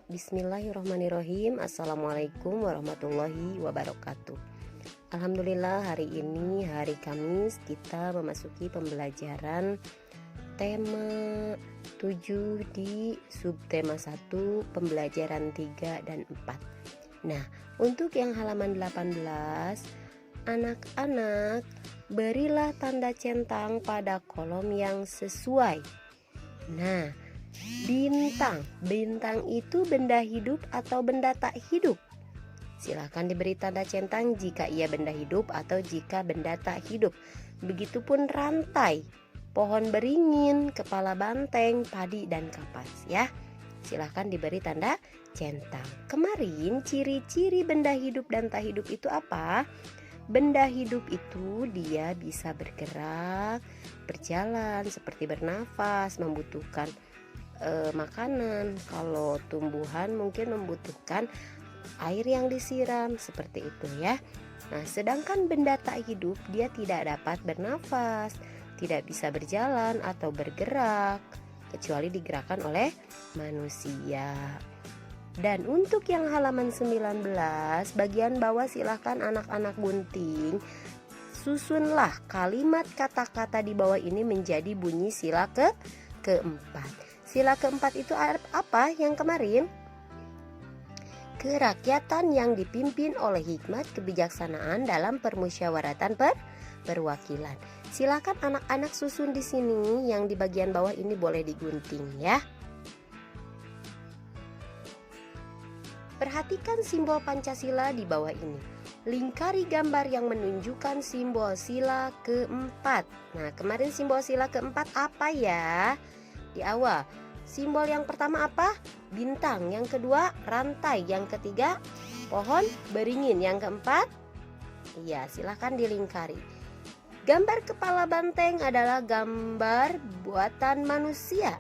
Bismillahirrahmanirrahim. Assalamualaikum warahmatullahi wabarakatuh. Alhamdulillah, hari ini hari Kamis kita memasuki pembelajaran tema 7 di subtema 1, pembelajaran 3 dan 4. Nah, untuk yang halaman 18, anak-anak berilah tanda centang pada kolom yang sesuai. Nah, bintang itu benda hidup atau benda tak hidup? Silakan diberi tanda centang jika ia benda hidup atau jika benda tak hidup. Begitupun rantai, pohon beringin, kepala banteng, padi dan kapas ya. Silakan diberi tanda centang. Kemarin ciri-ciri benda hidup dan tak hidup itu apa? Benda hidup itu dia bisa bergerak, berjalan, seperti bernafas, membutuhkan makanan. Kalau tumbuhan mungkin membutuhkan air yang disiram, seperti itu ya. Nah, sedangkan benda tak hidup dia tidak dapat bernafas, tidak bisa berjalan atau bergerak kecuali digerakkan oleh manusia. Dan untuk yang halaman 19 bagian bawah, silahkan anak-anak gunting susunlah kalimat kata-kata di bawah ini menjadi bunyi sila keempat. Sila keempat itu apa yang kemarin? Kerakyatan yang dipimpin oleh hikmat kebijaksanaan dalam permusyawaratan perwakilan. Silakan anak-anak susun di sini, yang di bagian bawah ini boleh digunting ya. Perhatikan simbol Pancasila di bawah ini. Lingkari gambar yang menunjukkan simbol sila keempat. Nah, kemarin simbol sila keempat apa ya? Di awal, simbol yang pertama apa? Bintang. Yang kedua, rantai. Yang ketiga, pohon beringin. Yang keempat, iya, silahkan dilingkari. Gambar kepala banteng adalah gambar buatan manusia.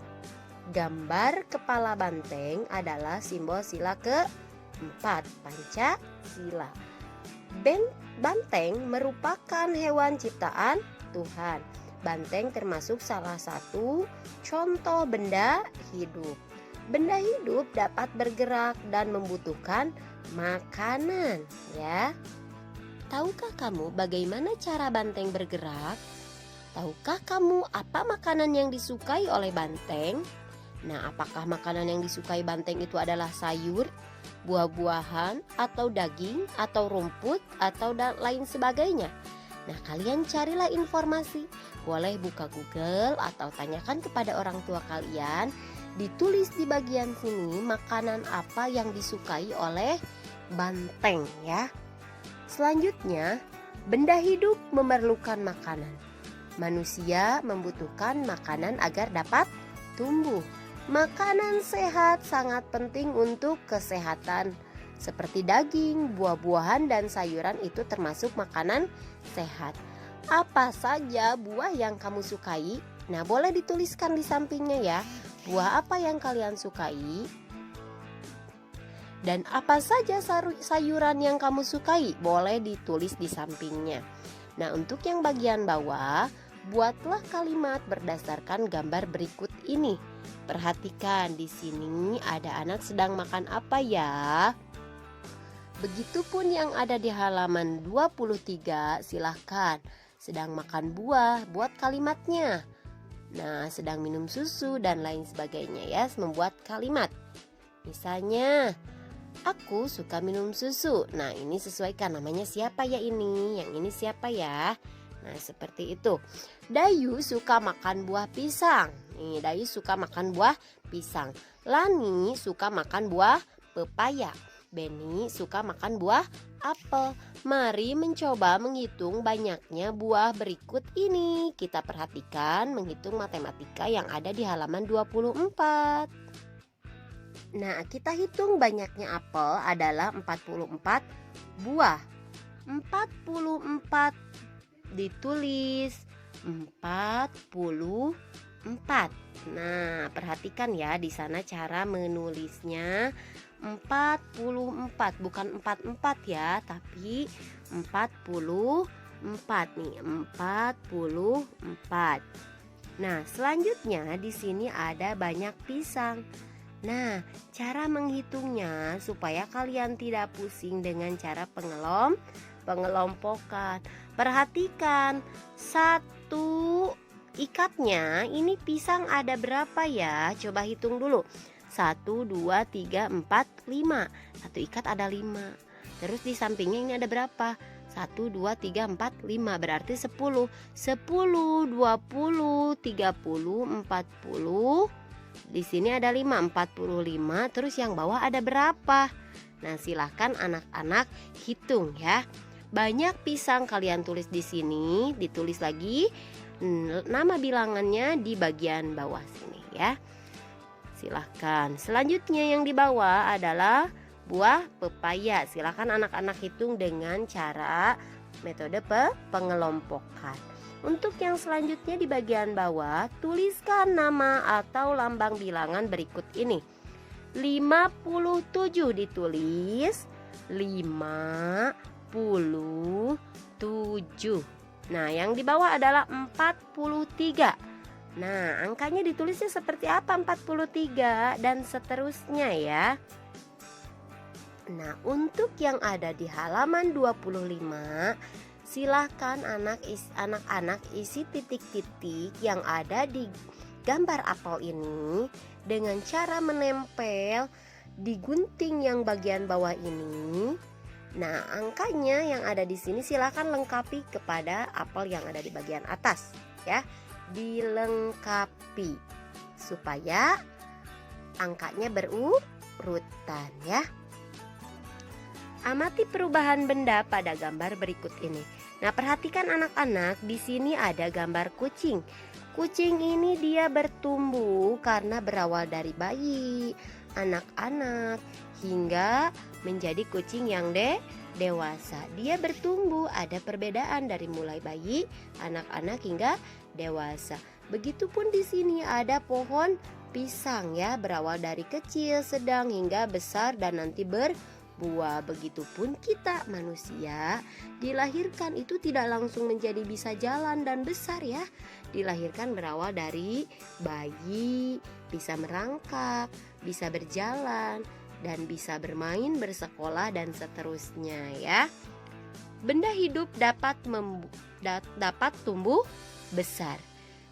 Gambar kepala banteng adalah simbol sila keempat, Pancasila. Banteng merupakan hewan ciptaan Tuhan. Banteng termasuk salah satu contoh benda hidup. Benda hidup dapat bergerak dan membutuhkan makanan ya. Tahukah kamu bagaimana cara banteng bergerak? Tahukah kamu apa makanan yang disukai oleh banteng? Nah, apakah makanan yang disukai banteng itu adalah sayur, buah-buahan, atau daging, atau rumput, atau lain sebagainya? Nah, kalian carilah informasi. Boleh buka Google atau tanyakan kepada orang tua kalian. Ditulis di bagian sini makanan apa yang disukai oleh banteng ya. Selanjutnya, benda hidup memerlukan makanan. Manusia membutuhkan makanan agar dapat tumbuh. Makanan sehat sangat penting untuk kesehatan. Seperti daging, buah-buahan, dan sayuran itu termasuk makanan sehat. Apa saja buah yang kamu sukai? Nah, boleh dituliskan di sampingnya ya. Buah apa yang kalian sukai? Dan apa saja sayuran yang kamu sukai? Boleh ditulis di sampingnya. Nah, untuk yang bagian bawah, buatlah kalimat berdasarkan gambar berikut ini. Perhatikan di sini ada anak sedang makan apa ya? Begitupun yang ada di halaman 23, silahkan. Sedang makan buah, buat kalimatnya. Nah, sedang minum susu dan lain sebagainya ya, membuat kalimat. Misalnya, aku suka minum susu. Nah, ini sesuaikan, namanya siapa ya ini? Yang ini siapa ya? Nah, seperti itu. Dayu suka makan buah pisang. Nih, Dayu suka makan buah pisang. Lani suka makan buah pepaya. Benny suka makan buah apel. Mari mencoba menghitung banyaknya buah berikut ini. Kita perhatikan menghitung matematika yang ada di halaman 24. Nah, kita hitung banyaknya apel adalah 44 buah. 44 ditulis 44. Nah, perhatikan ya di sana cara menulisnya. 44 bukan 44 ya, tapi 44 nih, 44. Nah, selanjutnya di sini ada banyak pisang. Nah, cara menghitungnya supaya kalian tidak pusing dengan cara pengelompokan. Perhatikan, satu ikatnya ini pisang ada berapa ya? Coba hitung dulu. 1, 2, 3, 4, 5. Satu ikat ada 5. Terus di sampingnya ini ada berapa? 1, 2, 3, 4, 5. Berarti 10. 10, 20, 30, 40. Di sini ada 5, 45. Terus yang bawah ada berapa? Nah, silahkan anak-anak hitung ya. Banyak pisang kalian tulis di sini. Ditulis lagi nama bilangannya di bagian bawah sini ya. Silahkan. Selanjutnya yang di bawah adalah buah pepaya. Silahkan anak-anak hitung dengan cara metode pengelompokan. Untuk yang selanjutnya di bagian bawah, tuliskan nama atau lambang bilangan berikut ini. 57 ditulis 57. Nah, yang di bawah adalah 43. Nah, angkanya ditulisnya seperti apa 43 dan seterusnya ya. Nah, untuk yang ada di halaman 25, silahkan anak-anak isi titik-titik yang ada di gambar apel ini dengan cara menempel di gunting yang bagian bawah ini. Nah, angkanya yang ada di sini silahkan lengkapi kepada apel yang ada di bagian atas ya. Dilengkapi supaya angkanya berurutan ya. Amati perubahan benda pada gambar berikut ini. Nah, perhatikan anak-anak, di sini ada gambar kucing. Kucing ini dia bertumbuh karena berawal dari bayi, anak-anak, hingga menjadi kucing yang dewasa. Dia bertumbuh, ada perbedaan dari mulai bayi, anak-anak hingga dewasa. Begitupun di sini ada pohon pisang ya, berawal dari kecil, sedang hingga besar dan nanti berbuah. Begitupun kita manusia dilahirkan itu tidak langsung menjadi bisa jalan dan besar ya. Dilahirkan berawal dari bayi, bisa merangkak, bisa berjalan, dan bisa bermain, bersekolah dan seterusnya ya. Benda hidup dapat tumbuh besar.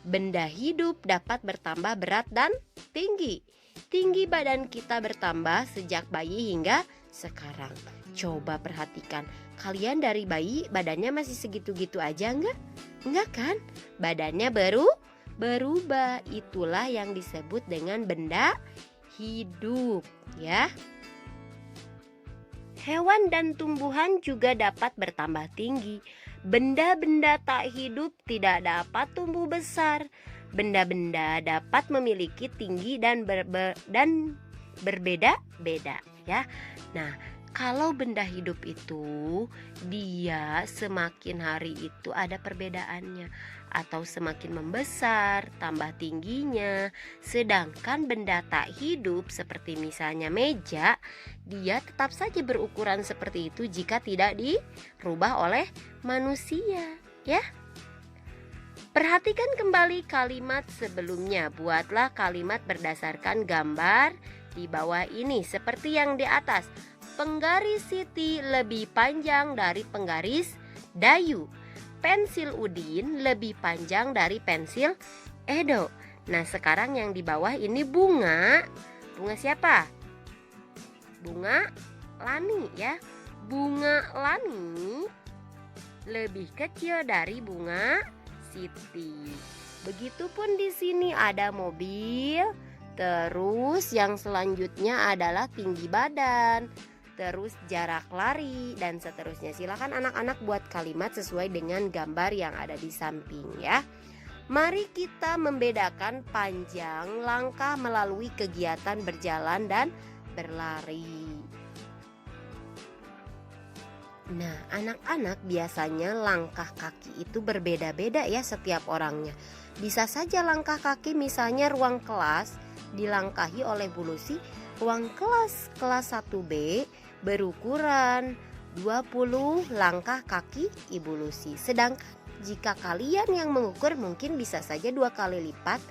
Benda hidup dapat bertambah berat dan tinggi. Tinggi badan kita bertambah sejak bayi hingga sekarang. Coba perhatikan, kalian dari bayi badannya masih segitu-gitu aja enggak? Enggak kan? Badannya berubah. Itulah yang disebut dengan benda hidup ya. Hewan dan tumbuhan juga dapat bertambah tinggi. Benda-benda tak hidup tidak dapat tumbuh besar. Benda-benda dapat memiliki tinggi dan berbeda-beda ya. Nah, kalau benda hidup itu dia semakin hari itu ada perbedaannya, atau semakin membesar, tambah tingginya. Sedangkan benda tak hidup seperti misalnya meja, dia tetap saja berukuran seperti itu jika tidak dirubah oleh manusia ya. Perhatikan kembali kalimat sebelumnya. Buatlah kalimat berdasarkan gambar di bawah ini seperti yang di atas. Penggaris Siti lebih panjang dari penggaris Dayu. Pensil Udin lebih panjang dari pensil Edo. Nah, sekarang yang di bawah ini bunga. Bunga siapa? Bunga Lani ya. Bunga Lani lebih kecil dari bunga Siti. Begitupun di sini ada mobil. Terus yang selanjutnya adalah tinggi badan, terus jarak lari dan seterusnya. Silakan anak-anak buat kalimat sesuai dengan gambar yang ada di samping ya. Mari kita membedakan panjang langkah melalui kegiatan berjalan dan berlari. Nah, anak-anak biasanya langkah kaki itu berbeda-beda ya setiap orangnya. Bisa saja langkah kaki misalnya ruang kelas dilangkahi oleh Bu Lucy. Ruang kelas 1B berukuran 20 langkah kaki Ibu Lucy. Sedangkan jika kalian yang mengukur mungkin bisa saja 2 kali lipat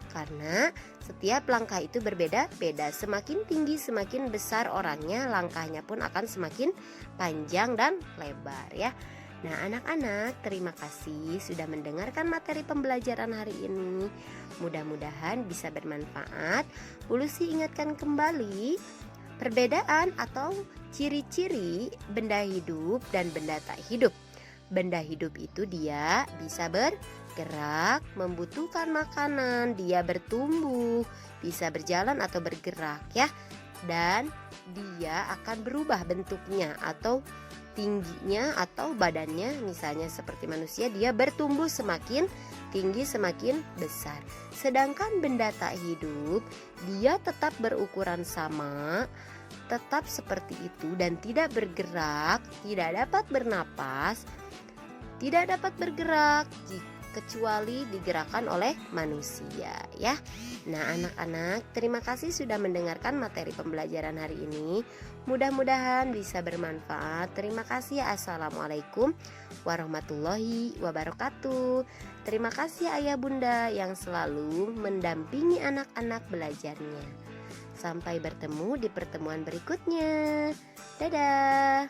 Karena setiap langkah itu berbeda-beda. Semakin tinggi, semakin besar orangnya, langkahnya pun akan semakin panjang dan lebar ya. Nah anak-anak, terima kasih sudah mendengarkan materi pembelajaran hari ini. Mudah-mudahan bisa bermanfaat. Ulusi ingatkan kembali perbedaan atau ciri-ciri benda hidup dan benda tak hidup. Benda hidup itu dia bisa bergerak, membutuhkan makanan, dia bertumbuh, bisa berjalan atau bergerak ya. Dan dia akan berubah bentuknya atau tingginya atau badannya, misalnya seperti manusia, dia bertumbuh semakin tinggi semakin besar. Sedangkan benda tak hidup dia tetap berukuran sama, tetap seperti itu dan tidak bergerak, tidak dapat bernapas, tidak dapat bergerak kecuali digerakkan oleh manusia ya. Nah anak-anak, terima kasih sudah mendengarkan materi pembelajaran hari ini. Mudah-mudahan bisa bermanfaat. Terima kasih. Assalamualaikum warahmatullahi wabarakatuh. Terima kasih ayah bunda yang selalu mendampingi anak-anak belajarnya. Sampai bertemu di pertemuan berikutnya. Dadah.